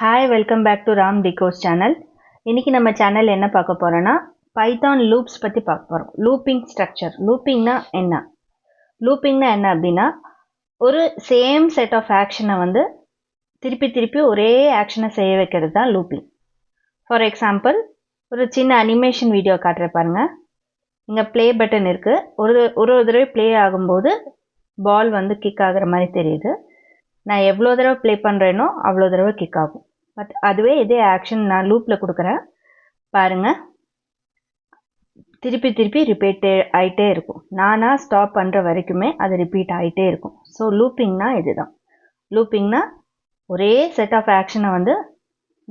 Hi welcome back to Ram டிகோஸ் channel. இன்றைக்கி நம்ம சேனல் என்ன பார்க்க போகிறோன்னா பைத்தான் லூப்ஸ் பற்றி பார்க்க போகிறோம். Looping structure. லூப்பிங்னா என்ன அப்படின்னா ஒரு சேம் செட் ஆஃப் ஆக்ஷனை வந்து திருப்பி ஒரே ஆக்ஷனை செய்ய வைக்கிறது தான் லூப்பிங். ஃபார் எக்ஸாம்பிள் ஒரு சின்ன அனிமேஷன் வீடியோ காட்டுற பாருங்க. இங்கே ப்ளே பட்டன் இருக்குது. ஒரு தடவை ப்ளே ஆகும்போது பால் வந்து கிக் ஆகிற மாதிரி தெரியுது. நான் எவ்வளோ தடவை ப்ளே பண்ணுறேனோ அவ்வளோ தடவை கிக் ஆகும். பட் அதுவே இதே ஆக்ஷன் நான் லூப்பில் கொடுக்குறேன் பாருங்கள். திருப்பி ரிப்பீட் ஆகிட்டே இருக்கும். நானாக ஸ்டாப் பண்ணுற வரைக்குமே அது ரிப்பீட் ஆகிட்டே இருக்கும். ஸோ லூப்பிங்னா இதுதான். லூப்பிங்னா ஒரே செட் ஆஃப் ஆக்ஷனை வந்து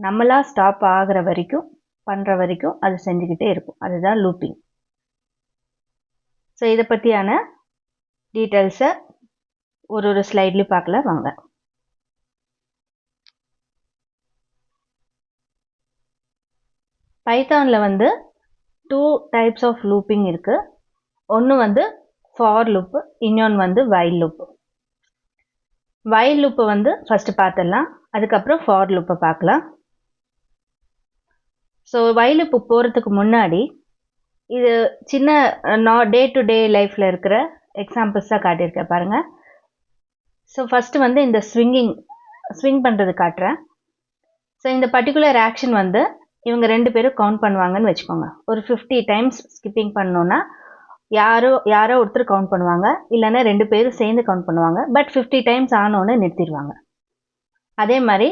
நம்மளாக ஸ்டாப் ஆகிற வரைக்கும் பண்ணுற வரைக்கும் அது செஞ்சுக்கிட்டே இருக்கும். அதுதான் லூப்பிங். ஸோ இதை பற்றியான டீட்டெயில்ஸை ஒரு ஸ்லைட்லேயும் பார்க்கல வாங்க. பைத்தானில் வந்து 2 டைப்ஸ் ஆஃப் லூப்பிங் இருக்குது. ஒன்று வந்து ஃபார் லூப்பு, இன்னொன்று வந்து வைல் லூப்பு. வைல் லூப்பை வந்து ஃபஸ்ட்டு பார்த்துடலாம், அதுக்கப்புறம் ஃபார் லூப்பை பார்க்கலாம். ஸோ வைல் லூப்பு போகிறதுக்கு முன்னாடி இது சின்ன டே டு டே லைஃப்பில் இருக்கிற எக்ஸாம்பிள்ஸாக காட்டியிருக்கேன் பாருங்கள். ஸோ ஃபஸ்ட்டு வந்து இந்த ஸ்விங் பண்ணுறது காட்டுறேன். ஸோ இந்த பர்டிகுலர் ஆக்ஷன் வந்து இவங்க 2 பேரும் கவுண்ட் பண்ணுவாங்கன்னு வச்சுக்கோங்க. ஒரு 50 டைம்ஸ் ஸ்கிப்பிங் பண்ணோன்னா யாரோ ஒருத்தர் கவுண்ட் பண்ணுவாங்க, இல்லைன்னா 2 பேரும் சேர்ந்து கவுண்ட் பண்ணுவாங்க. பட் 50 டைம்ஸ் ஆனோன்னு நிறுத்திடுவாங்க. அதே மாதிரி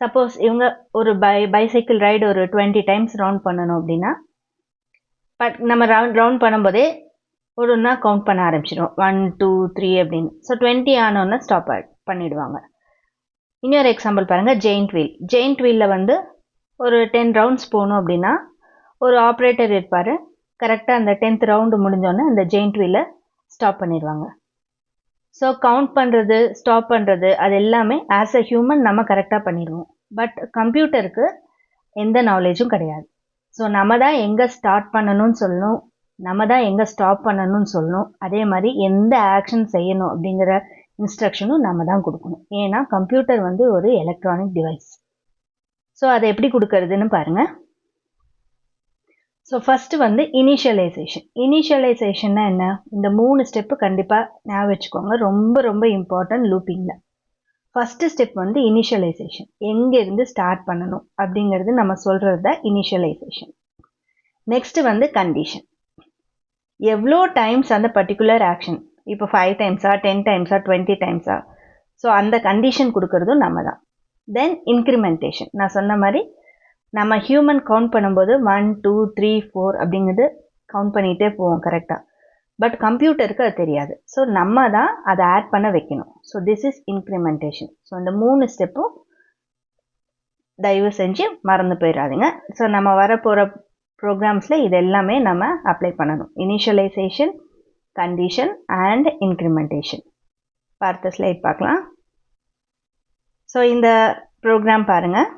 சப்போஸ் இவங்க ஒரு பைசைக்கிள் ரைடு ஒரு 20 டைம்ஸ் ரவுண்ட் பண்ணணும் அப்படின்னா, பட் நம்ம ரவுண்ட் பண்ணும்போதே ஒன்றா கவுண்ட் பண்ண ஆரம்பிச்சிடும். 1 2 3 அப்படின்னு. ஸோ 20 ஆனோன்னு ஸ்டாப் பண்ணிடுவாங்க. இன்னொரு எக்ஸாம்பிள் பாருங்கள். ஜெயிண்ட் வீலில் வந்து ஒரு 10 ரவுண்ட்ஸ் போகணும் அப்படின்னா ஒரு ஆப்ரேட்டர் இருப்பார். கரெக்டாக அந்த 10th ரவுண்டு முடிஞ்சோன்னே அந்த ஜெயிண்ட் வீலை ஸ்டாப் பண்ணிடுவாங்க. ஸோ கவுண்ட் பண்ணுறது, ஸ்டாப் பண்ணுறது, அது எல்லாமே ஆஸ் அ ஹியூமன் நம்ம கரெக்டாக பண்ணிடுவோம். பட் கம்ப்யூட்டருக்கு எந்த நாலேஜும் கிடையாது. ஸோ நம்ம தான் எங்கே ஸ்டார்ட் பண்ணணும்னு சொல்லணும், நம்ம தான் எங்கே ஸ்டாப் பண்ணணும்னு சொல்லணும். அதே மாதிரி எந்த ஆக்ஷன் செய்யணும் அப்படிங்கிற இன்ஸ்ட்ரக்ஷனும் நம்ம தான் கொடுக்கணும். ஏன்னா கம்ப்யூட்டர் வந்து ஒரு எலக்ட்ரானிக் டிவைஸ். ஸோ அதை எப்படி கொடுக்கறதுன்னு பாருங்கள். ஸோ ஃபஸ்ட்டு வந்து இனிஷியலைசேஷன்னா என்ன? இந்த 3 ஸ்டெப்பு கண்டிப்பாக ஞாபகம் வச்சுக்கோங்க. ரொம்ப இம்பார்ட்டன்ட் லூப்பிங்கில். ஃபஸ்ட்டு ஸ்டெப் வந்து இனிஷியலைசேஷன். எங்கேருந்து ஸ்டார்ட் பண்ணணும் அப்படிங்கிறது நம்ம சொல்கிறது தான் இனிஷியலைசேஷன். நெக்ஸ்ட்டு வந்து கண்டிஷன். எவ்வளோ டைம்ஸ் அந்த பர்டிகுலர் ஆக்ஷன், இப்போ 5 டைம்ஸா 10 டைம்ஸா 20 டைம்ஸா, ஸோ அந்த கண்டிஷன் கொடுக்கறதும் நம்ம தான். தென் இன்க்ரிமெண்டேஷன். நான் சொன்ன மாதிரி நம்ம ஹியூமன் கவுண்ட் பண்ணும்போது 1 2 3 4 அப்படிங்கிறது கவுண்ட் பண்ணிகிட்டே போவோம் கரெக்டாக. பட் கம்ப்யூட்டருக்கு அது தெரியாது. ஸோ நம்ம தான் அதை ஆட் பண்ண வைக்கணும். So this is incrementation. So இந்த 3 ஸ்டெப்பும் தயவு செஞ்சு மறந்து போயிடாதீங்க. ஸோ நம்ம வரப்போகிற ப்ரோக்ராம்ஸில் இது எல்லாமே நம்ம அப்ளை பண்ணணும். Initialization, condition and incrementation. பார்த்த ஸ்லைட் பார்க்கலாம். ஸோ இந்த ப்ரோக்ராம் பாருங்கள்.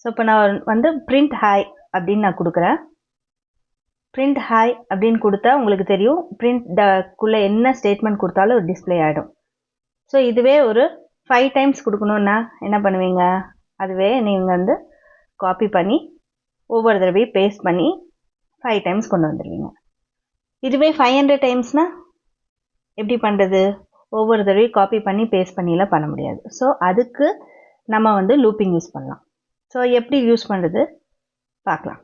ஸோ இப்போ நான் வந்து பிரிண்ட் ஹாய் அப்படின்னு நான் கொடுக்குறேன். பிரிண்ட் ஹாய் அப்படின்னு கொடுத்தா உங்களுக்கு தெரியும் பிரிண்ட்குள்ளே என்ன ஸ்டேட்மெண்ட் கொடுத்தாலும் டிஸ்பிளே ஆகிடும். ஸோ இதுவே ஒரு 5 டைம்ஸ் கொடுக்கணுன்னா என்ன பண்ணுவீங்க? அதுவே நீங்கள் வந்து காப்பி பண்ணி ஒவ்வொரு தடவையும் பேஸ்ட் பண்ணி 5 டைம்ஸ் கொண்டு வந்துடுவீங்க. இதுவே 500 டைம்ஸ்னால் எப்படி பண்ணுறது? ஒவ்வொரு தடவையும் காப்பி பண்ணி பேஸ்ட் பண்ணிலாம் பண்ண முடியாது. ஸோ அதுக்கு நம்ம வந்து லூப்பிங் யூஸ் பண்ணலாம். ஸோ எப்படி யூஸ் பண்ணுறது பார்க்கலாம்.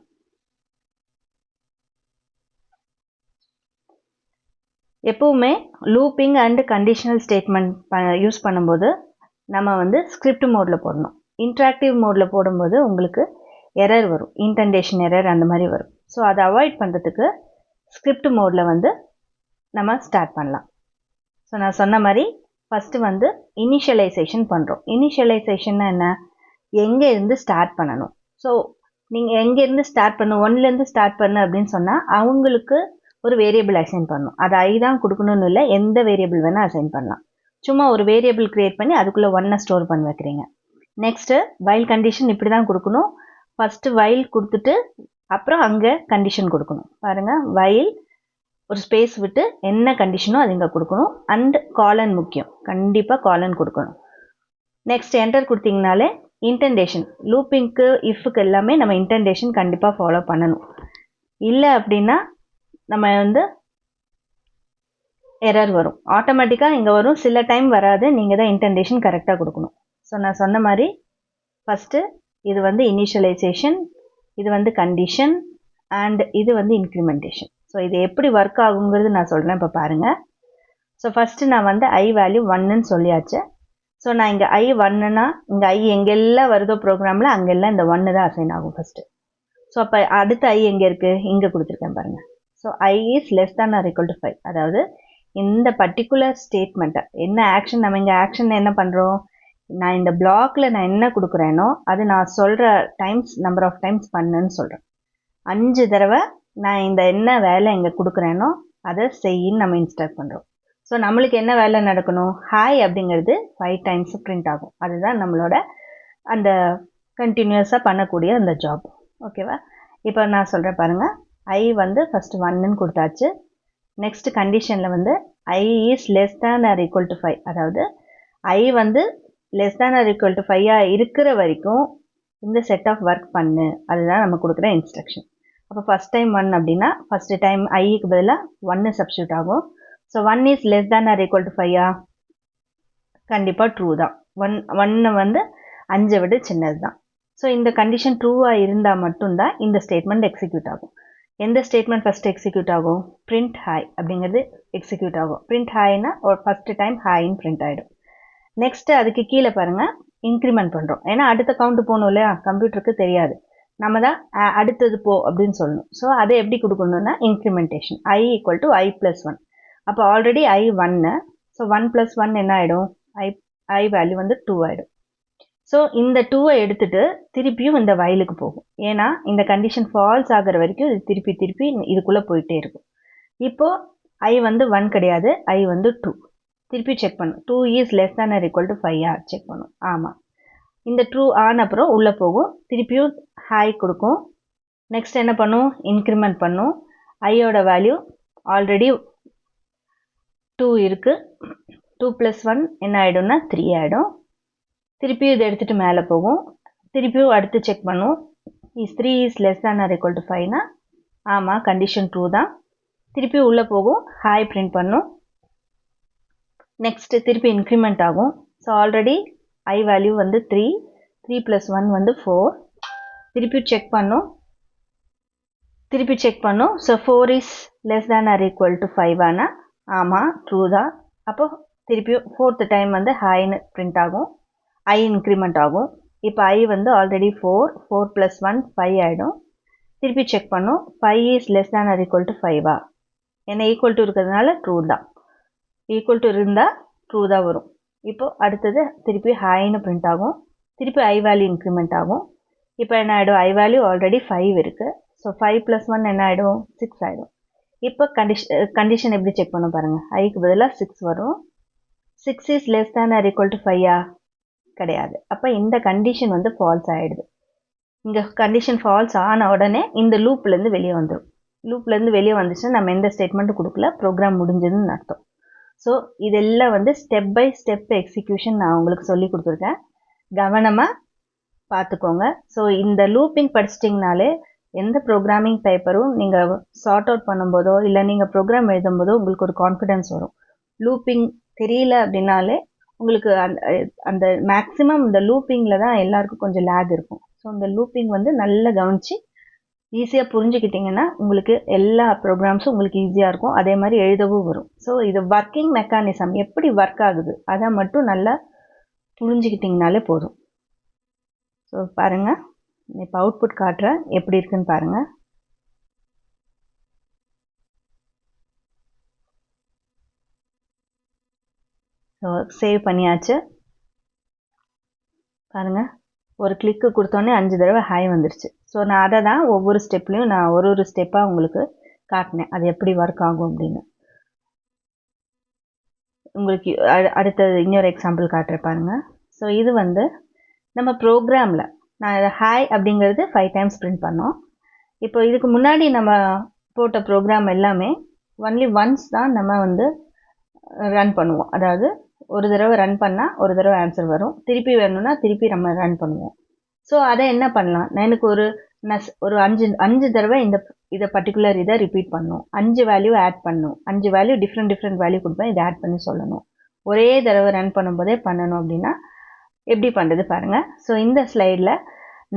எப்போவுமே looping and conditional statement use பண்ணும்போது நம்ம வந்து ஸ்கிரிப்ட் மோடில் போடணும். இன்ட்ராக்டிவ் மோடில் போடும்போது உங்களுக்கு எரர் வரும், இன்டென்டேஷன் எரர் அந்த மாதிரி வரும். ஸோ அதை அவாய்ட் பண்ணுறதுக்கு ஸ்கிரிப்ட் மோடில் வந்து நம்ம ஸ்டார்ட் பண்ணலாம். ஸோ நான் சொன்ன மாதிரி ஃபஸ்ட்டு வந்து இனிஷியலைசேஷன் பண்ணுறோம். இனிஷியலைசேஷன்னா என்ன? எங்கேருந்து ஸ்டார்ட் பண்ணணும். ஸோ நீங்கள் எங்கேருந்து ஸ்டார்ட் பண்ணணும், 1லேருந்து ஸ்டார்ட் பண்ணு அப்படின்னு சொன்னால் அவங்களுக்கு ஒரு வேரியபிள் அசைன் பண்ணணும். அது ஐ தான் கொடுக்கணும்னு இல்லை, எந்த வேரியபிள் வேணால் அசைன் பண்ணலாம். சும்மா ஒரு வேரியபிள் க்ரியேட் பண்ணி அதுக்குள்ளே 1 ஸ்டோர் பண்ணி வைக்கிறீங்க. நெக்ஸ்ட்டு வைல் கண்டிஷன் இப்படி தான் கொடுக்கணும். ஃபஸ்ட்டு வைல் கொடுத்துட்டு அப்புறம் அங்கே கண்டிஷன் கொடுக்கணும். பாருங்கள், வைல் ஒரு ஸ்பேஸ் விட்டு என்ன கண்டிஷனோ அது இங்கே கொடுக்கணும். அண்ட் காலன் முக்கியம், கண்டிப்பாக காலன் கொடுக்கணும். நெக்ஸ்ட் என்டர் கொடுத்தீங்கனாலே இன்டென்டேஷன், லூப்பிங்க்கு இஃப்க்கு எல்லாமே நம்ம இன்டென்டேஷன் கண்டிப்பாக ஃபாலோ பண்ணணும். இல்லை அப்படின்னா நம்ம வந்து எரர் வரும், ஆட்டோமேட்டிக்காக இங்கே வரும், சில டைம் வராது, நீங்கள் தான் இன்டென்டேஷன் கரெக்டாக கொடுக்கணும். ஸோ நான் சொன்ன மாதிரி ஃபஸ்ட்டு இது வந்து இனிஷியலைசேஷன், இது வந்து கண்டிஷன், அண்ட் இது வந்து இன்க்ரிமெண்டேஷன். ஸோ இது எப்படி ஒர்க் ஆகுங்கிறது நான் சொல்கிறேன், இப்போ பாருங்கள். ஸோ ஃபஸ்ட்டு நான் வந்து ஐ வேல்யூ 1ன்னு சொல்லியாச்சு. ஸோ நான் இங்கே ஐ 1ன்னா இங்கே ஐ எங்கெல்லாம் வருதோ ப்ரோக்ராமில் அங்கெல்லாம் இந்த 1 தான் அசைன் ஆகும் ஃபஸ்ட்டு. ஸோ அப்போ அடுத்த ஐ எங்கே இருக்குது, இங்கே கொடுத்துருக்கேன் பாருங்கள். So I is less than or equal to 5. அதாவது இந்த பர்டிகுலர் ஸ்டேட்மெண்ட்டை என்ன ஆக்ஷன், நம்ம இங்கே ஆக்ஷன் என்ன பண்ணுறோம், நான் இந்த பிளாக்ல நான் என்ன கொடுக்குறேனோ அது நான் சொல்கிற டைம்ஸ், நம்பர் ஆஃப் டைம்ஸ் பண்ணுன்னு சொல்கிறேன். 5 தடவை நான் இந்த என்ன வேலை இங்கே கொடுக்குறேனோ அதை செய்யின்னு நம்ம இன்ஸ்ட்ரக்ட் பண்ணுறோம். ஸோ நம்மளுக்கு என்ன வேலை நடக்கணும், ஹாய் அப்படிங்கிறது 5 டைம்ஸ் பிரிண்ட் ஆகும். அதுதான் நம்மளோட அந்த கண்டினியூஸாக பண்ணக்கூடிய அந்த ஜாப். ஓகேவா? இப்போ நான் சொல்கிறேன் பாருங்கள். ஐ வந்து ஃபஸ்ட்டு 1ன்னு கொடுத்தாச்சு. நெக்ஸ்ட் கண்டிஷனில் வந்து i is less than or equal to 5. அதாவது ஐ வந்து less than or equal to 5 இருக்கிற வரைக்கும் இந்த செட் ஆஃப் ஒர்க் பண்ணு, அதுதான் நம்ம கொடுக்குற இன்ஸ்ட்ரக்ஷன். அப்போ ஃபஸ்ட் டைம் 1 அப்படின்னா ஃபஸ்ட்டு டைம் ஐக்கு பதிலாக 1 சப்ஸ்டியூட் ஆகும். So 1 is less than or equal to 5 கண்டிப்பாக ட்ரூ தான். 1 வந்து 5 விட சின்னது தான். ஸோ இந்த கண்டிஷன் ட்ரூவாக இருந்தால் மட்டும்தான் இந்த ஸ்டேட்மெண்ட் எக்ஸிக்யூட் ஆகும். எந்த ஸ்டேட்மெண்ட் ஃபஸ்ட்டு எக்ஸிக்யூட் ஆகும், பிரிண்ட் ஹாய் அப்படிங்கிறது எக்ஸிக்யூட் ஆகும். பிரிண்ட் ஹாய்னா ஒரு ஃபஸ்ட்டு டைம் ஹாயின்னு பிரிண்ட் ஆகிடும். நெக்ஸ்ட்டு அதுக்கு கீழே பாருங்கள், இன்க்ரிமெண்ட் பண்ணுறோம். ஏன்னா அடுத்த கவுண்ட் போகணும் இல்லையா, கம்ப்யூட்டருக்கு தெரியாது, நம்ம தான் அடுத்தது போ அப்படின்னு சொல்லணும். ஸோ அதை எப்படி கொடுக்கணும்னா இன்க்ரிமெண்டேஷன், I equal to I plus 1. அப்போ ஆல்ரெடி ஐ 1, ஸோ 1 + 1 என்ன ஆகிடும், ஐ வேல்யூ வந்து 2 ஆகிடும். ஸோ இந்த 2 எடுத்துட்டு திருப்பியும் இந்த வயலுக்கு போகும். ஏன்னா இந்த கண்டிஷன் ஃபால்ஸ் ஆகிற வரைக்கும் இது திருப்பி திருப்பி இதுக்குள்ளே போயிட்டே இருக்கும். இப்போது ஐ வந்து 1 கிடையாது, ஐ வந்து 2. திருப்பி செக் பண்ணும், 2 is less than or equal to 5 check பண்ணும். ஆமாம், இந்த ட்ரூ ஆன அப்புறம் உள்ளே போகும், திருப்பியும் ஹாய் கொடுக்கும். நெக்ஸ்ட் என்ன பண்ணும், இன்க்ரிமெண்ட் பண்ணும். ஐயோட வேல்யூ ஆல்ரெடி 2 இருக்குது, 2 + 1 என்ன ஆகிடும்னா 3 ஆகிடும். திருப்பியும் இதை எடுத்துகிட்டு மேலே போகும், திருப்பியும் அடுத்து செக் பண்ணும், 3 is less than or equal to 5னா ஆமாம் கண்டிஷன் ட்ரூ தான். திருப்பியும் உள்ளே போகும், ஹாய் பிரிண்ட் பண்ணும். நெக்ஸ்ட்டு திருப்பி இன்க்ரிமெண்ட் ஆகும். ஸோ ஆல்ரெடி ஐ வேல்யூ வந்து 3 + 1 வந்து 4. திருப்பி செக் பண்ணும், so 4 is less than or equal to 5 ஆமாம் ட்ரூ தான். அப்போ திருப்பியும் 4th டைம் வந்து ஹாய்னு பிரிண்ட் ஆகும், ஐ இன்க்ரிமெண்ட் ஆகும். இப்போ ஐ வந்து ஆல்ரெடி 4 + 1 5 ஆகிடும். திருப்பி செக் பண்ணும், 5 is less than or equal to 5 ஏன்னா ஈக்குவல் டு இருக்கிறதுனால ட்ரூ தான், ஈக்குவல் டு இருந்தால் ட்ரூ தான் வரும். இப்போது அடுத்தது திருப்பி ஹாய்னு பிரிண்ட் ஆகும், திருப்பி ஐ வேல்யூ இன்க்ரிமெண்ட் ஆகும். இப்போ என்ன ஆகிடும், ஐ வேல்யூ ஆல்ரெடி 5 இருக்குது, ஸோ 5 + 1 என்ன ஆகிடும், 6 ஆகிடும். இப்போ கண்டிஷன் எப்படி செக் பண்ண பாருங்கள், ஐக்கு பதிலாக 6 வரும். 6 is less than or equal to 5 கிடையாது. அப்போ இந்த கண்டிஷன் வந்து ஃபால்ஸ் ஆகிடுது. இங்கே கண்டிஷன் ஃபால்ஸ் ஆன உடனே இந்த லூப்லேருந்து வெளியே வந்துடும். லூப்லேருந்து வெளியே வந்துச்சுன்னா நம்ம எந்த ஸ்டேட்மெண்ட்டும் கொடுக்கல, ப்ரோக்ராம் முடிஞ்சதுன்னு அர்த்தம். ஸோ இதெல்லாம் வந்து ஸ்டெப் பை ஸ்டெப் எக்ஸிக்யூஷன் நான் உங்களுக்கு சொல்லி கொடுத்துருக்கேன், கவனமாக பார்த்துக்கோங்க. ஸோ இந்த லூப்பிங் படிச்சிட்டிங்கனாலே எந்த ப்ரோக்ராமிங் பேப்பரும் நீங்கள் சார்ட் அவுட் பண்ணும்போதோ இல்லை நீங்கள் ப்ரோக்ராம் எழுதும்போதோ உங்களுக்கு ஒரு கான்ஃபிடென்ஸ் வரும். லூப்பிங் தெரியல அப்படின்னாலே உங்களுக்கு அந்த மேக்ஸிமம் இந்த லூப்பிங்கில் தான் எல்லாருக்கும் கொஞ்சம் லேக் இருக்கும். ஸோ இந்த லூப்பிங் வந்து நல்லா கவனித்து ஈஸியாக புரிஞ்சுக்கிட்டிங்கன்னா உங்களுக்கு எல்லா ப்ரோக்ராம்ஸும் உங்களுக்கு ஈஸியாக இருக்கும், அதே மாதிரி எழுதவும் வரும். ஸோ இது ஒர்க்கிங் மெக்கானிசம் எப்படி ஒர்க் ஆகுது அதை மட்டும் நல்லா புரிஞ்சுக்கிட்டிங்கனாலே போதும். ஸோ பாருங்கள், இப்போ அவுட்புட் காட்டுறேன், எப்படி இருக்குன்னு பாருங்கள். ஸோ சேவ் பண்ணியாச்சு. பாருங்கள், ஒரு கிளிக்கு கொடுத்தோன்னே 5 தடவை ஹாய் வந்துருச்சு. ஸோ நான் அதை தான் ஒவ்வொரு ஸ்டெப்லேயும் நான் ஒரு ஸ்டெப்பாக உங்களுக்கு காட்டினேன், அது எப்படி ஒர்க் ஆகும் அப்படின்னு. உங்களுக்கு அடுத்தது இன்னொரு எக்ஸாம்பிள் காட்டுறேன் பாருங்கள். ஸோ இது வந்து நம்ம ப்ரோக்ராமில் நான் இதை ஹாய் அப்படிங்கிறது 5 டைம்ஸ் பிரிண்ட் பண்ணோம். இப்போ இதுக்கு முன்னாடி நம்ம போட்ட ப்ரோக்ராம் எல்லாமே ஒன்லி ஒன்ஸ் தான் நம்ம வந்து ரன் பண்ணுவோம். அதாவது ஒரு தடவை ரன் பண்ணால் ஒரு தடவை ஆன்சர் வரும், திருப்பி வேணும்னா திருப்பி நம்ம ரன் பண்ணுவோம். ஸோ அதை என்ன பண்ணலாம், எனக்கு ஒரு 5 தடவை இதை பர்டிகுலர் இதை ரிப்பீட் பண்ணணும், 5 வேல்யூ ஆட் பண்ணணும், 5 வேல்யூ டிஃப்ரெண்ட் வேல்யூ கொடுப்பேன், இதை ஆட் பண்ணி சொல்லணும். ஒரே தடவை ரன் பண்ணும்போதே பண்ணணும் அப்படின்னா எப்படி பண்ணுறது பாருங்கள். ஸோ இந்த ஸ்லைடில்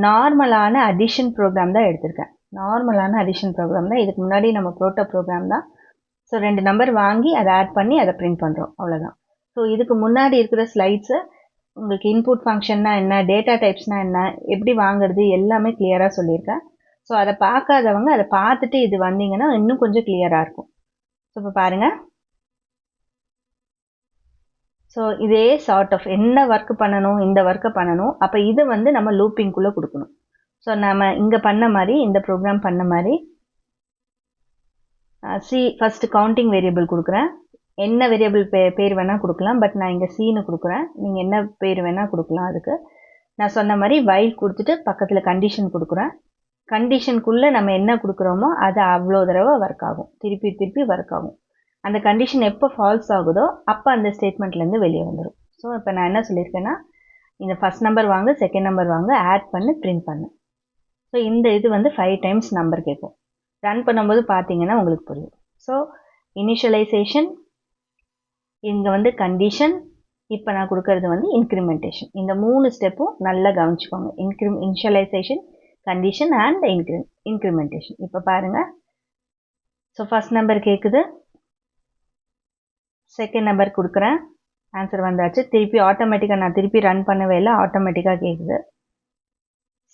நார்மலான அடிஷன் ப்ரோக்ராம் தான் எடுத்திருக்கேன். நார்மலான அடிஷன் ப்ரோக்ராம் தான். இதுக்கு முன்னாடி நம்ம போட்ட ப்ரோக்ராம் தான். ஸோ 2 நம்பர் வாங்கி அதை ஆட் பண்ணி அதை பிரிண்ட் பண்ணுறோம், அவ்வளோதான். ஸோ இதுக்கு முன்னாடி இருக்கிற ஸ்லைட்ஸை உங்களுக்கு இன்புட் ஃபங்க்ஷன்னா என்ன, டேட்டா டைப்ஸ்னால் என்ன, எப்படி வாங்குறது எல்லாமே கிளியராக சொல்லியிருக்கேன். ஸோ அதை பார்க்காதவங்க அதை பார்த்துட்டு இது வந்தீங்கன்னா இன்னும் கொஞ்சம் கிளியராக இருக்கும். ஸோ இப்போ பாருங்கள். ஸோ இதே சார்ட் ஆஃப் என்ன ஒர்க் பண்ணணும், இந்த ஒர்க்கை பண்ணணும். அப்போ இது நம்ம லூப்பிங்குள்ளே கொடுக்கணும். ஸோ நம்ம இங்கே பண்ண மாதிரி, இந்த ப்ரோக்ராம் பண்ண மாதிரி ஃபஸ்ட்டு கவுண்டிங் வேரியபிள் கொடுக்குறேன். என்ன வேரியபிள் பேர் வேணால் கொடுக்கலாம், பட் நான் இங்கே சீனு கொடுக்குறேன். நீங்கள் என்ன பேர் வேணால் கொடுக்கலாம். அதுக்கு நான் சொன்ன மாதிரி வைல் கொடுத்துட்டு பக்கத்தில் கண்டிஷன் கொடுக்குறேன். கண்டிஷனுக்குள்ளே நம்ம என்ன கொடுக்குறோமோ அது அவ்வளோ தடவை ஒர்க் ஆகும், திருப்பி ஒர்க் ஆகும். அந்த கண்டிஷன் எப்போ ஃபால்ஸ் ஆகுதோ அப்போ அந்த ஸ்டேட்மெண்ட்லேருந்து வெளியே வந்துடும். ஸோ இப்போ நான் என்ன சொல்லியிருக்கேன்னா, இந்த ஃபஸ்ட் நம்பர் வாங்க, செகண்ட் நம்பர் வாங்க, ஆட் பண்ணி பிரிண்ட் பண்ணு. ஸோ இந்த இது 5 டைம்ஸ் நம்பர் கேட்கும். ரன் பண்ணும்போது பார்த்தீங்கன்னா உங்களுக்கு புரியும். ஸோ இனிஷியலைசேஷன், இங்கே கண்டிஷன், இப்போ நான் கொடுக்கறது இன்க்ரிமெண்டேஷன். இந்த 3 ஸ்டெப்பும் நல்லா கவனிச்சுக்கோங்க. Initialization, condition and incrementation. இப்போ பாருங்கள். ஸோ ஃபஸ்ட் நம்பர் கேட்குது, செகண்ட் நம்பர் கொடுக்குறேன், ஆன்சர் வந்தாச்சு. திருப்பி ஆட்டோமேட்டிக்காக நான் திருப்பி ரன் பண்ணவே இல்லை, ஆட்டோமேட்டிக்காக கேட்குது.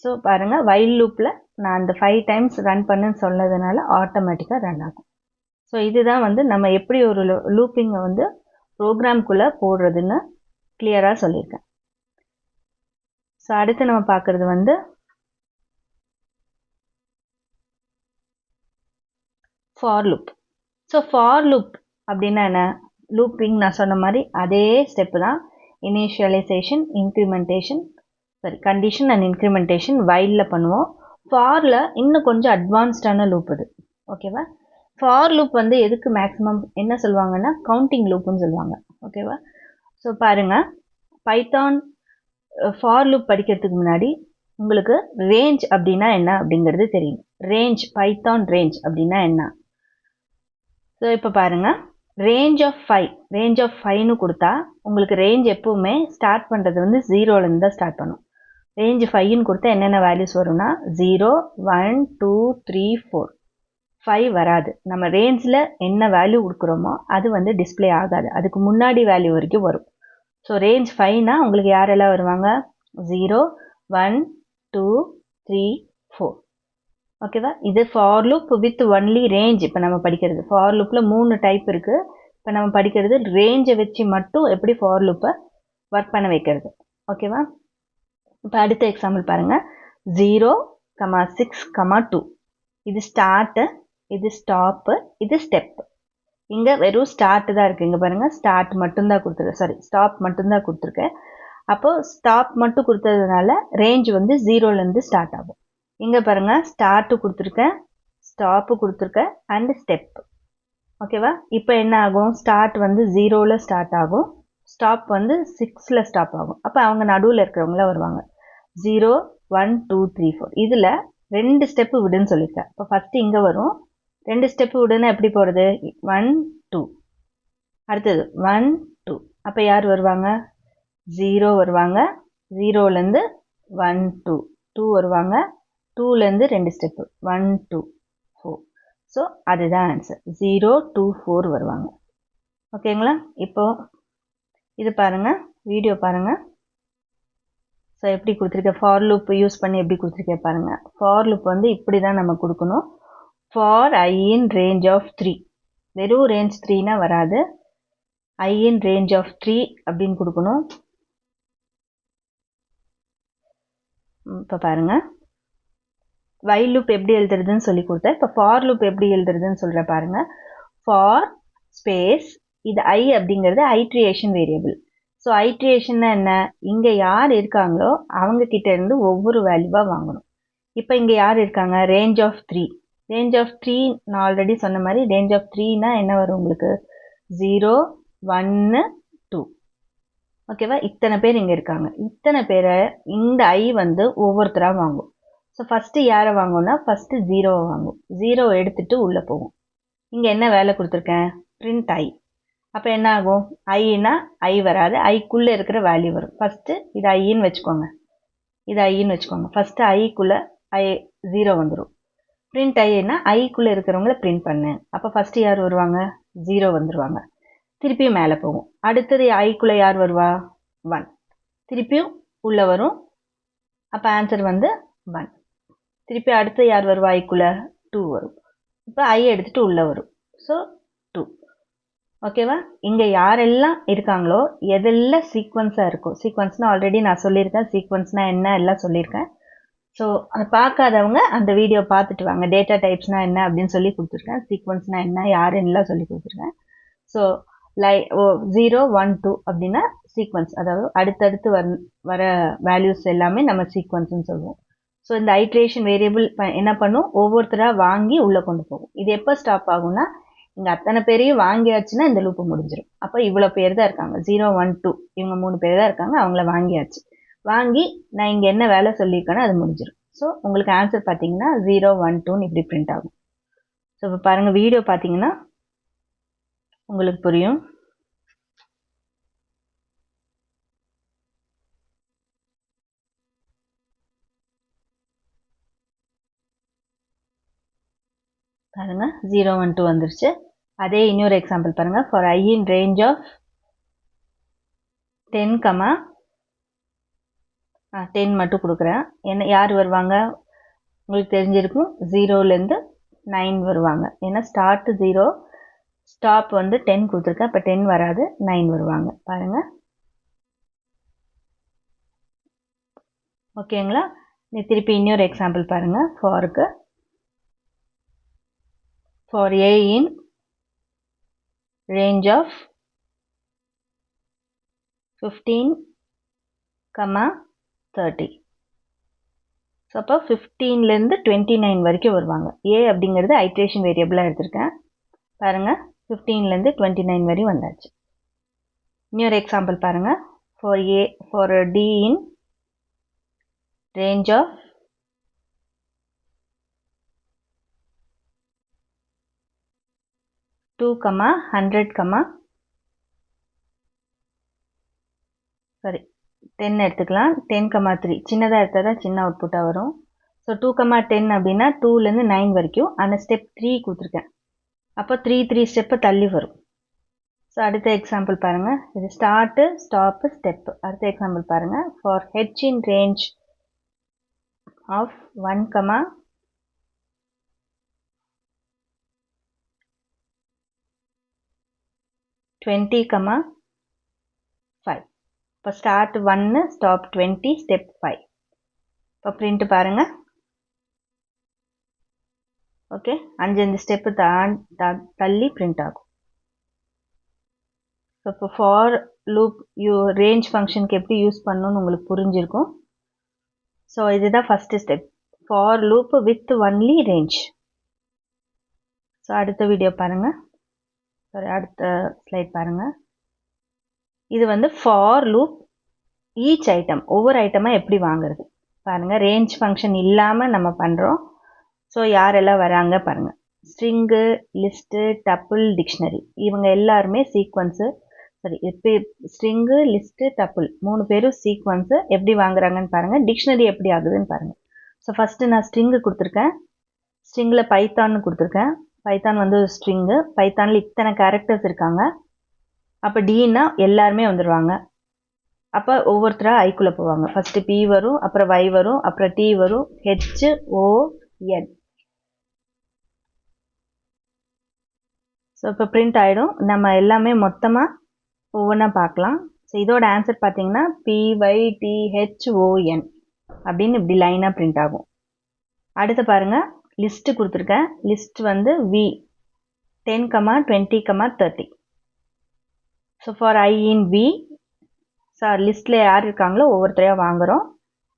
ஸோ பாருங்கள், வைல் லூப்பில் நான் அந்த 5 டைம்ஸ் ரன் பண்ணுன்னு சொன்னதுனால ஆட்டோமேட்டிக்காக ரன் ஆகும். ஸோ இதுதான் நம்ம எப்படி ஒரு லூப்பிங்கை ப்ரோக்ராம்குள்ளே போடுறதுன்னு கிளியராக சொல்லியிருக்கேன். ஸோ அடுத்து நம்ம பார்க்குறது for loop. So for loop அப்படின்னா என்ன, லூப்பிங் நான் சொன்ன மாதிரி அதே ஸ்டெப்பு தான். இனிஷியலைசேஷன், இன்க்ரிமெண்டேஷன், கண்டிஷன் அண்ட் இன்க்ரிமெண்டேஷன் வைலில் பண்ணுவோம். ஃபாரில் இன்னும் கொஞ்சம் அட்வான்ஸ்டான லூப் அது, ஓகேவா. ஃபார் லூப் எதுக்கு மேக்ஸிமம் என்ன சொல்லுவாங்கன்னா கவுண்டிங் லூப்புன்னு சொல்லுவாங்க, ஓகேவா. ஸோ பாருங்கள், பைத்தான் ஃபார் லூப் படிக்கிறதுக்கு முன்னாடி உங்களுக்கு ரேஞ்ச் அப்படின்னா என்ன அப்படிங்கிறது தெரியும். ரேஞ்ச், பைத்தான் ரேஞ்ச் அப்படின்னா என்ன. ஸோ இப்போ பாருங்கள், ரேஞ்ச் ஆஃப் 5ன்னு கொடுத்தா உங்களுக்கு ரேஞ்ச் எப்பவுமே ஸ்டார்ட் பண்ணுறது 0லேருந்து தான் ஸ்டார்ட் பண்ணும். ரேஞ்ச் 5ன்னு கொடுத்தா என்னென்ன வேல்யூஸ் வரும்னா 0, 1, 2, 3, 4, 5 வராது. நம்ம ரேஞ்சில் என்ன வேல்யூ கொடுக்குறோமோ அது டிஸ்பிளே ஆகாது, அதுக்கு முன்னாடி வேல்யூ வரைக்கும் வரும். ஸோ ரேஞ்ச் 5னா உங்களுக்கு யாரெல்லாம் வருவாங்க, 0, 1, 2, 3, 4, ஓகேவா. இது for loop with only range. இப்போ நம்ம படிக்கிறது ஃபார் லூப்பில் 3 டைப் இருக்குது. இப்போ நம்ம படிக்கிறது ரேஞ்சை வச்சு மட்டும் எப்படி ஃபார் லூப்பை ஒர்க் பண்ண வைக்கிறது, ஓகேவா. இப்போ அடுத்த எக்ஸாம்பிள் பாருங்கள். 0, 6, 2 இது ஸ்டார்ட்டு, இது ஸ்டாப்பு, இது ஸ்டெப்பு. இங்கே வெறும் ஸ்டார்ட் தான் இருக்குது. இங்கே பாருங்கள், ஸ்டார்ட் மட்டும்தான் கொடுத்துருக்கேன், ஸ்டாப் மட்டும்தான் கொடுத்துருக்கேன். அப்போது ஸ்டாப் மட்டும் கொடுத்ததுனால ரேஞ்ச் 0லேருந்து ஸ்டார்ட் ஆகும். இங்கே பாருங்கள், ஸ்டார்ட்டு கொடுத்துருக்கேன், ஸ்டாப்பு கொடுத்துருக்கேன் அண்டு ஸ்டெப்பு, ஓகேவா. இப்போ என்ன ஆகும், ஸ்டார்ட் 0ல் ஸ்டார்ட் ஆகும், ஸ்டாப் 6ல் ஸ்டாப் ஆகும். அப்போ அவங்க நடுவில் இருக்கிறவங்களாம் வருவாங்க. 0, 1, 2, 3, 4 இதில் 2 ஸ்டெப்பு விடுன்னு சொல்லியிருக்கேன். இப்போ ஃபஸ்ட்டு இங்கே வரும், 2 ஸ்டெப்பு விடுன்னா எப்படி போகிறது, 1, 2, அடுத்தது 1, 2. அப்போ யார் வருவாங்க, 0 வருவாங்க, 0லேருந்து 1, 2, 2 வருவாங்க, 2லேருந்து 2 ஸ்டெப்பு 1, 2, 4. ஸோ அதுதான் ஆன்சர், 0, 2, 4 வருவாங்க, ஓகேங்களா. இப்போது இது பாருங்கள், வீடியோ பாருங்கள். ஸோ எப்படி கொடுத்துருக்கேன், ஃபார் லூப் யூஸ் பண்ணி எப்படி கொடுத்துருக்கேன் பாருங்கள். ஃபார் லூப் இப்படி தான் நம்ம கொடுக்கணும். For I in range of 3, வெறும் ரேஞ்ச் 3னா வராது, I in range of 3 அப்படின்னு கொடுக்கணும். இப்போ பாருங்கள், வைல் லூப் எப்படி எழுதுறதுன்னு சொல்லி கொடுத்தேன். இப்போ ஃபார் லூப் எப்படி எழுதுறதுன்னு சொல்கிறேன் பாருங்கள். ஃபார் ஸ்பேஸ், இது I அப்படிங்கிறது ஐட்ரியேஷன் வேரியபிள். ஸோ ஐட்ரியேஷன்னா என்ன, இங்கே யார் இருக்காங்களோ அவங்கக்கிட்ட இருந்து ஒவ்வொரு வேல்யூவாக வாங்கணும். இப்போ இங்கே யார் இருக்காங்க, ரேஞ்ச் ஆஃப் 3. ரேஞ்ச் ஆஃப் 3 நான் ஆல்ரெடி சொன்ன மாதிரி ரேஞ்ச் ஆஃப் 3னா என்ன வரும் உங்களுக்கு, 0, 1, 2. ஓகேவா? இத்தனை பேர் இங்கே இருக்காங்க. இத்தனை பேரை இந்த ஐ வந்து ஒவ்வொருத்தராக வாங்கும். ஸோ ஃபஸ்ட்டு யாரை வாங்கும்னா ஃபஸ்ட்டு 0 வாங்கும். 0 எடுத்துகிட்டு உள்ளே போகும். இங்கே என்ன வேலை கொடுத்துருக்கேன்? பிரிண்ட் ஐ. அப்போ என்ன ஆகும்? ஐனா ஐ வராது, ஐக்குள்ளே இருக்கிற வேல்யூ வரும். ஃபஸ்ட்டு இது ஐன்னு வச்சுக்கோங்க, இது ஐன்னு வச்சுக்கோங்க. ஃபஸ்ட்டு ஐக்குள்ளே ஐ 0 வந்துடும். பிரிண்ட் ஐனா ஐக்குள்ளே இருக்கிறவங்கள பிரிண்ட் பண்ணு. அப்போ ஃபஸ்ட்டு யார் வருவாங்க? 0 வந்துடுவாங்க. திருப்பியும் மேலே போகும். அடுத்தது ஐக்குள்ளே யார் வருவா? 1. திருப்பியும் உள்ளே வரும். அப்போ ஆன்சர் வந்து 1. திருப்பி அடுத்து யார் வருவா? ஐக்குள்ளே 2 வரும். இப்போ ஐ எடுத்துகிட்டு உள்ளே வரும். ஸோ 2. ஓகேவா? இங்கே யாரெல்லாம் இருக்காங்களோ எதெல்லாம் சீக்வன்ஸாக இருக்கும். சீக்வன்ஸ்னால் ஆல்ரெடி நான் சொல்லியிருக்கேன். சீக்வன்ஸ்னால் என்ன எல்லாம் சொல்லியிருக்கேன். ஸோ அதை பார்க்காதவங்க அந்த வீடியோ பார்த்துட்டு வாங்க. டேட்டா டைப்ஸ்னால் என்ன அப்படின்னு சொல்லி கொடுத்துருக்கேன். சீக்வன்ஸ்னால் என்ன யாருன்னெலாம் சொல்லி கொடுத்துருக்கேன். ஸோ 0 1 2 அப்படின்னா சீக்வன்ஸ், அதாவது அடுத்தடுத்து வர வேல்யூஸ் எல்லாமே நம்ம சீக்வன்ஸ்ன்னு சொல்லுவோம். ஸோ இந்த ஐட்ரேஷன் வேரியபிள் என்ன பண்ணும்? ஒவ்வொருத்தராக வாங்கி உள்ளே கொண்டு போகும். இது எப்போ ஸ்டாப் ஆகும்னா, இங்கே அத்தனை பேரையும் வாங்கியாச்சுன்னா இந்த லூப்பு முடிஞ்சிடும். அப்போ இவ்வளோ பேர் தான் இருக்காங்க, 0 1 2 இவங்க 3 பேர் தான் இருக்காங்க. அவங்கள வாங்கியாச்சு. வாங்கி நான் இங்கே என்ன வேலை சொல்லியிருக்கேனோ அது முடிஞ்சிடும். ஸோ உங்களுக்கு ஆன்சர் பார்த்தீங்கன்னா 0 1 2ன்னு இப்படி பிரிண்ட் ஆகும். ஸோ இப்போ பாருங்கள், வீடியோ பார்த்தீங்கன்னா உங்களுக்கு புரியும். பாருங்க 0 1 2 வந்துருச்சு. அதே இன்னொரு எக்ஸாம்பிள் பாருங்க. For i in range of 10, 10 மட்டும் கொடுக்குறேன். என்ன யார் வருவாங்க? உங்களுக்கு தெரிஞ்சிருக்கும், 0லேருந்து 9 வருவாங்க. ஏன்னா ஸ்டார்ட் 0, ஸ்டாப் வந்து 10 கொடுத்துருக்கேன். இப்போ 10 வராது, 9 வருவாங்க. பாருங்க, ஓகேங்களா? நீ திருப்பி இன்னொரு எக்ஸாம்பிள் பாருங்க. ஃபாருக்கு for a in range of 15, 30. So அப்போ 15லேருந்து 29 வரைக்கும் வருவாங்க. ஏ அப்படிங்கிறது ஐட்ரேஷன் வேரியபிளாக எடுத்திருக்கேன். பாருங்கள், 15லேருந்து 29 வரையும் வந்தாச்சு. இன்னொரு எக்ஸாம்பிள் பாருங்கள். For t in range of 2, 100, 10 எடுத்துக்கலாம். 10, 3 சின்னதாக எடுத்தால் தான் சின்ன அவுட்புட்டாக வரும். ஸோ 2, 10 அப்படின்னா 2லேருந்து 9 வரைக்கும். ஆனால் ஸ்டெப் 3 கொடுத்துருக்கேன். அப்போ 3 ஸ்டெப்பு தள்ளி வரும். ஸோ அடுத்த எக்ஸாம்பிள் பாருங்கள். இது ஸ்டார்ட்டு, ஸ்டாப்பு, ஸ்டெப்பு. அடுத்த எக்ஸாம்பிள் பாருங்கள். For h in range of 1, 20, 5. இப்போ ஸ்டார்ட் 1, ஸ்டாப் 20, ஸ்டெப் 5. இப்போ பிரிண்ட் பாருங்கள். ஓகே, 5 ஸ்டெப்பு தள்ளி பிரிண்ட் ஆகும். ஸோ இப்போ ஃபார் லூப் ரேஞ்ச் ஃபங்க்ஷனுக்கு எப்படி யூஸ் பண்ணணும்னு உங்களுக்கு புரிஞ்சிருக்கும். ஸோ இதுதான் first step, for loop with only range. So அடுத்த வீடியோ பாருங்கள். அடுத்த ஸ்லைட் பாருங்கள். இது வந்து ஃபார் லூப் ஈச் ஐட்டம், ஒவ்வொரு ஐட்டமாக எப்படி வாங்குறது பாருங்கள். ரேஞ்ச் ஃபங்க்ஷன் இல்லாமல் நம்ம பண்ணுறோம். ஸோ யாரெல்லாம் வராங்க பாருங்கள். ஸ்ட்ரிங்கு, லிஸ்ட்டு, டப்புள், டிக்ஷனரி, இவங்க எல்லாருமே சீக்வன்ஸு. இப்போ ஸ்ட்ரிங்கு, லிஸ்ட்டு, டப்புள் 3 பேரும் சீக்வன்ஸு எப்படி வாங்குறாங்கன்னு பாருங்கள். டிக்ஷனரி எப்படி ஆகுதுன்னு பாருங்கள். ஸோ ஃபஸ்ட்டு நான் ஸ்ட்ரிங்கு கொடுத்துருக்கேன். ஸ்ட்ரிங்கில் பைத்தான்னு கொடுத்துருக்கேன். பைத்தான் வந்து ஒரு ஸ்ட்ரிங்கு. பைத்தானில் இத்தனை கேரக்டர்ஸ் இருக்காங்க. அப்போ டின்னா எல்லாருமே வந்துடுவாங்க. அப்போ ஒவ்வொருத்தராக ஐக்குள்ளே போவாங்க. ஃபஸ்ட்டு பி வரும், அப்புறம் ஒய் வரும், அப்புறம் டி வரும், ஹெச், ஓ, என். ஸோ இப்போ பிரிண்ட் ஆகிடும். நம்ம எல்லாமே மொத்தமாக ஒவ்வொன்றா பார்க்கலாம். ஸோ இதோட ஆன்சர் பார்த்தீங்கன்னா PYTHON அப்படின்னு இப்படி லைனாக பிரிண்ட் ஆகும். அடுத்து பாருங்கள், லிஸ்ட்டு கொடுத்துருக்கேன். லிஸ்ட் வந்து V 10, 20, 30. So for i in V, sir லிஸ்ட்டில் யார் இருக்காங்களோ ஒவ்வொருத்தரையாக வாங்குகிறோம்.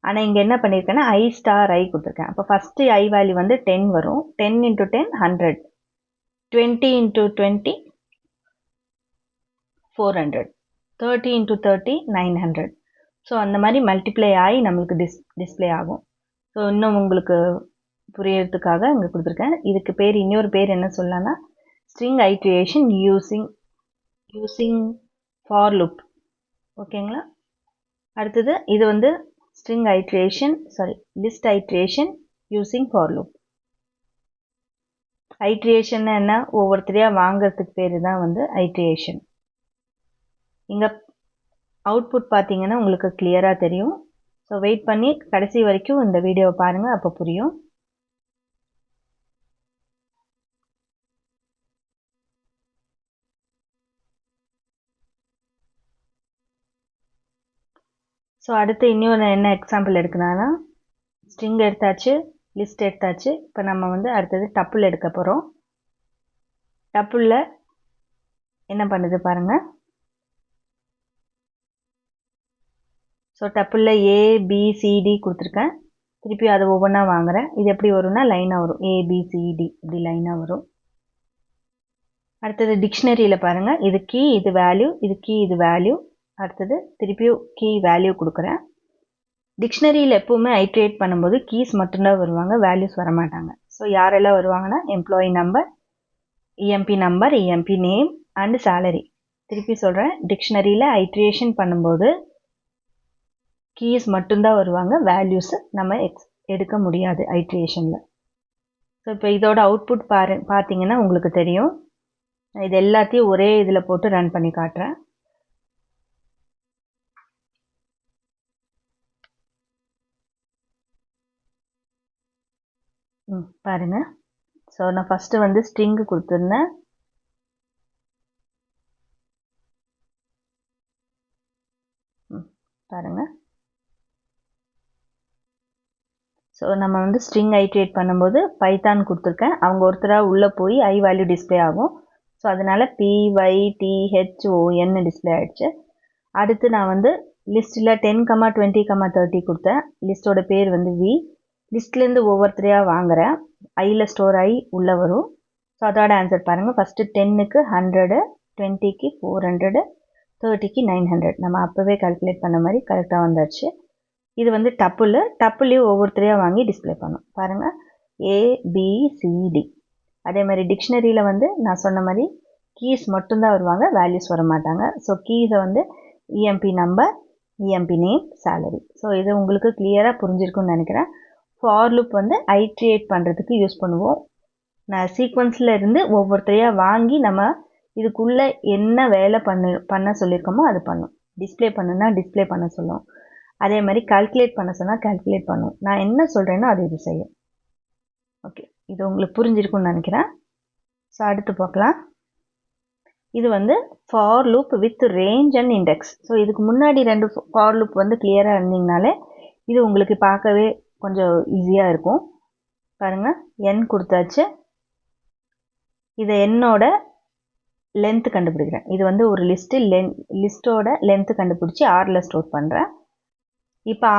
ஆனால் இங்கே என்ன பண்ணியிருக்கேன்னா I ஸ்டார் I கொடுத்துருக்கேன். அப்போ ஃபஸ்ட்டு I வேல்யூ வந்து 10 வரும். 10 × 10 100, 20 × 20 400. 30 into 30 900. ஸோ அந்த மாதிரி மல்டிப்ளை ஆகி நம்மளுக்கு டிஸ்பிளே ஆகும். ஸோ இன்னும் உங்களுக்கு புரியறதுக்காக இங்கே கொடுத்துருக்கேன். இதுக்கு பேர் இன்னொரு பேர் என்ன சொல்லலாம்னா string iteration using for loop. ஓகேங்களா? அடுத்தது இது வந்து string iteration list iteration using for loop. Iteration என்ன, ஒவ்வொருத்தரையாக வாங்கிறதுக்கு பேர் தான் வந்து ஐட்ரேஷன். இங்கே அவுட்புட் பார்த்தீங்கன்னா உங்களுக்கு கிளியராக தெரியும். ஸோ வெயிட் பண்ணி கடைசி வரைக்கும் இந்த வீடியோவை பாருங்கள், அப்போ புரியும். ஸோ அடுத்து இன்னொரு என்ன எக்ஸாம்பிள் எடுக்கணும்னா ஸ்ட்ரிங் எடுத்தாச்சு, லிஸ்ட் எடுத்தாச்சு. இப்போ நம்ம வந்து அடுத்தது டப்புள் எடுக்க போகிறோம். டப்புளில் என்ன பண்ணுது பாருங்கள். ஸோ டப்புளில் ABCD கொடுத்துருக்கேன். திருப்பி அதை ஒவ்வொன்றா வாங்குகிறேன். இது எப்படி வரும்னா லைனாக வரும், ABCD இப்படி லைனாக வரும். அடுத்தது டிக்ஷனரியில் பாருங்கள், இது கீ இது வேல்யூ, இது கீ இது வேல்யூ. அடுத்தது திருப்பியும் கீ வேல்யூ கொடுக்குறேன். டிக்ஷனரியில் எப்போவுமே ஐட்ரேட் பண்ணும்போது கீஸ் மட்டும்தான் வருவாங்க, வேல்யூஸ் வரமாட்டாங்க. ஸோ யாரெல்லாம் வருவாங்கன்னா employee number, EMP number, EMP name and salary. திருப்பி சொல்கிறேன், டிக்ஷனரியில் ஐட்ரேஷன் பண்ணும்போது கீஸ் மட்டும்தான் வருவாங்க, வேல்யூஸ் நம்ம எடுக்க முடியாது ஐட்ரேஷனில். ஸோ இப்போ இதோட அவுட்புட் பார்த்தீங்கன்னா உங்களுக்கு தெரியும். இது எல்லாத்தையும் ஒரே இதில் போட்டு ரன் பண்ணி காட்டுறேன். பாருங்கள். ஸோ நான் ஃபஸ்ட்டு வந்து ஸ்ட்ரிங்கு கொடுத்துருந்தேன். பாருங்கள். ஸோ நம்ம வந்து ஸ்ட்ரிங் ஐட்ரேட் பண்ணும்போது பைத்தான் கொடுத்துருக்கேன். அவங்க ஒருத்தராக உள்ளே போய் ஐ வேல்யூ டிஸ்பிளே ஆகும். ஸோ அதனால் PYTHON டிஸ்பிளே ஆகிடுச்சு. அடுத்து நான் வந்து லிஸ்ட்டில் 10, 20, 30 கொடுத்தேன். லிஸ்ட்டோட பேர் வந்து V. லிஸ்ட்லேருந்து ஒவ்வொருத்தரையாக வாங்குகிறேன். ஐயில் ஸ்டோர் ஆகி உள்ளே வரும். ஸோ அதோட ஆன்சர் பாருங்கள். ஃபஸ்ட்டு 10க்கு 100, 20க்கு 400, 30க்கு 900. நம்ம அப்போவே கால்குலேட் பண்ண மாதிரி கரெக்டாக வந்துடுச்சு. இது வந்து டப்புலையும் ஒவ்வொருத்தரையாக வாங்கி டிஸ்பிளே பண்ணும். பாருங்கள், ABCD. அதே மாதிரி டிக்ஷனரியில் வந்து நான் சொன்ன மாதிரி கீஸ் மட்டும்தான் வருவாங்க, வேல்யூஸ் வர மாட்டாங்க. ஸோ கீஸை வந்து EMP number, EMP name, salary. So இது உங்களுக்கு கிளியராக புரிஞ்சிருக்குன்னு நினைக்கிறேன். ஃபார் லூப் வந்து ஐட்ரேட் பண்ணுறதுக்கு யூஸ் பண்ணுவோம். நான் சீக்வன்ஸில் இருந்து ஒவ்வொருத்தரையாக வாங்கி நம்ம இதுக்குள்ளே என்ன வேலை பண்ண சொல்லியிருக்கோமோ அது பண்ணும். டிஸ்பிளே பண்ணுன்னா டிஸ்பிளே பண்ண சொல்லும். அதே மாதிரி கால்குலேட் பண்ண சொன்னால் கால்குலேட் பண்ணும். நான் என்ன சொல்கிறேனோ அது இது செய்யும். ஓகே, இது உங்களுக்கு புரிஞ்சிருக்குன்னு நினைக்கிறேன். ஸோ அடுத்து பார்க்கலாம். இது வந்து for loop with range and index. So இதுக்கு முன்னாடி 2 ஃபார் லூப் வந்து கிளியராக இருந்தீங்கனாலே இது உங்களுக்கு பார்க்கவே கொஞ்சம் ஈஸியாக இருக்கும். பாருங்கள், n கொடுத்தாச்சு. இதை என்னோட லென்த்து கண்டுபிடிக்கிறேன். இது வந்து ஒரு லிஸ்ட்டோட லென்த்து கண்டுபிடிச்சி ஆரில் ஸ்டோர் பண்ணுறேன். இப்போ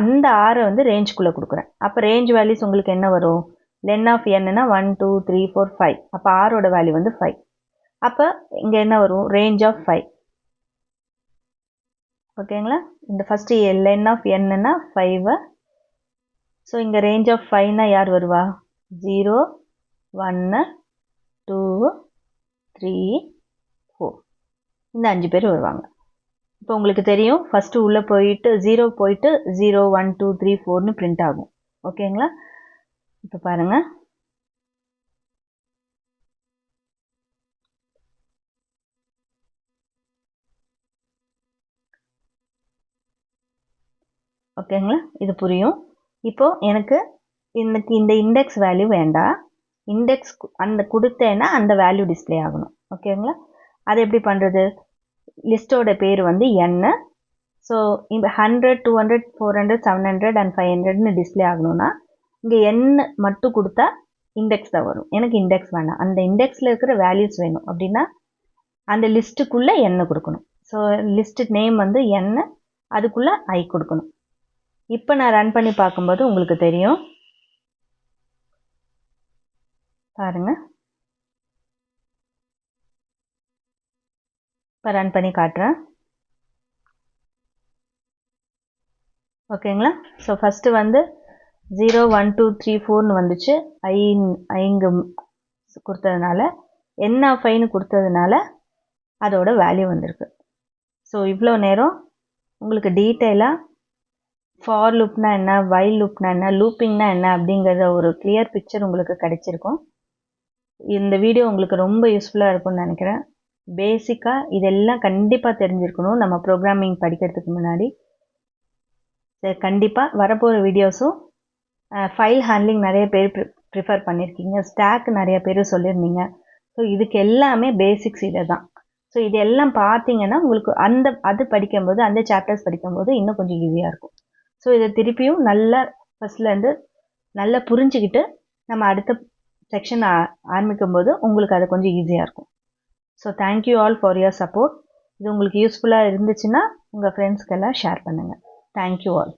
அந்த ஆரை வந்து ரேஞ்சுக்குள்ளே கொடுக்குறேன். அப்போ ரேஞ்ச் வேல்யூஸ் உங்களுக்கு என்ன வரும்? லென் ஆஃப் என்னன்னா 1 2 3 4 5. அப்போ ஆரோட வேல்யூ வந்து 5. அப்போ இங்கே என்ன வரும்? Range of 5. ஓகேங்களா? இந்த ஃபஸ்ட்டு லென் ஆஃப் என்னன்னா 5. ஸோ இங்கே ரேஞ்ச் ஆஃப் 5னா யார் வருவா? 0 1 2 3 4. இந்த 5 பேர் வருவாங்க. இப்போ உங்களுக்கு தெரியும், ஃபஸ்ட்டு உள்ளே போயிட்டு 0 போயிட்டு 0 1 2 3 4ன்னு பிரிண்ட் ஆகும். ஓகேங்களா? இப்போ பாருங்கள், ஓகேங்களா? இது புரியும். இப்போது எனக்கு இந்த இண்டெக்ஸ் வேல்யூ வேண்டாம். இண்டெக்ஸ் அந்த கொடுத்தேன்னா அந்த வேல்யூ டிஸ்பிளே ஆகணும். ஓகேங்களா? அது எப்படி பண்ணுறது? லிஸ்ட்டோட பேர் வந்து n. ஸோ இந்த 100 200 400 700 அண்ட் 500ன்னு டிஸ்பிளே ஆகணும்னா இங்கே n மட்டும் கொடுத்தா இண்டெக்ஸ் தான் வரும். எனக்கு இண்டெக்ஸ் வேணாம், அந்த இண்டெக்ஸில் இருக்கிற வேல்யூஸ் வேணும். அப்படின்னா அந்த லிஸ்ட்டுக்குள்ளே n கொடுக்கணும். ஸோ லிஸ்ட் நேம் வந்து n, அதுக்குள்ளே I கொடுக்கணும். இப்போ நான் ரன் பண்ணி பார்க்கும்போது உங்களுக்கு தெரியும். பாருங்கள், இப்போ ரன் பண்ணி காட்டுறேன். ஓகேங்களா? ஸோ ஃபஸ்ட்டு வந்து 0 1 2 3 4ன்னு வந்துச்சு. ஐங்கு கொடுத்ததுனால என் ஆஃப் ஐன்னு கொடுத்ததுனால அதோட வேல்யூ வந்திருக்கு. ஸோ இவ்வளோ நேரம் உங்களுக்கு டீட்டெயிலாக ஃபார் லூப்னா என்ன, வைல் லூப்னா என்ன, லூப்பிங்னா என்ன அப்படிங்கிறத ஒரு கிளியர் பிக்சர் உங்களுக்கு கிடைச்சிருக்கும். இந்த வீடியோ உங்களுக்கு ரொம்ப யூஸ்ஃபுல்லாக இருக்கும்னு நினைக்கிறேன். பேசிக்காக இதெல்லாம் கண்டிப்பாக தெரிஞ்சிருக்கணும் நம்ம ப்ரோக்ராமிங் படிக்கிறதுக்கு முன்னாடி. சரி, கண்டிப்பாக வரப்போகிற வீடியோஸும் ஃபைல் ஹேண்ட்லிங் நிறைய பேர் ப்ரிஃபர் பண்ணியிருக்கீங்க, ஸ்டாக் நிறைய பேர் சொல்லியிருந்தீங்க. ஸோ இதுக்கு எல்லாமே பேசிக்ஸ் இதை தான். ஸோ இதெல்லாம் பார்த்தீங்கன்னா உங்களுக்கு அது படிக்கும்போது, அந்த சாப்டர்ஸ் படிக்கும்போது இன்னும் கொஞ்சம் ஈஸியாக இருக்கும். ஸோ இதை திருப்பியும் நல்லா ஃபஸ்ட்லேருந்து நல்லா புரிஞ்சுக்கிட்டு நம்ம அடுத்த செக்ஷன் ஆரம்பிக்கும் போது உங்களுக்கு அது கொஞ்சம் ஈஸியாக இருக்கும். So thank you all for your support. இது உங்களுக்கு யூஸ்ஃபுல்லாக இருந்துச்சுன்னா உங்கள் ஃப்ரெண்ட்ஸ்க்கெல்லாம் ஷேர் பண்ணுங்கள். Thank you all.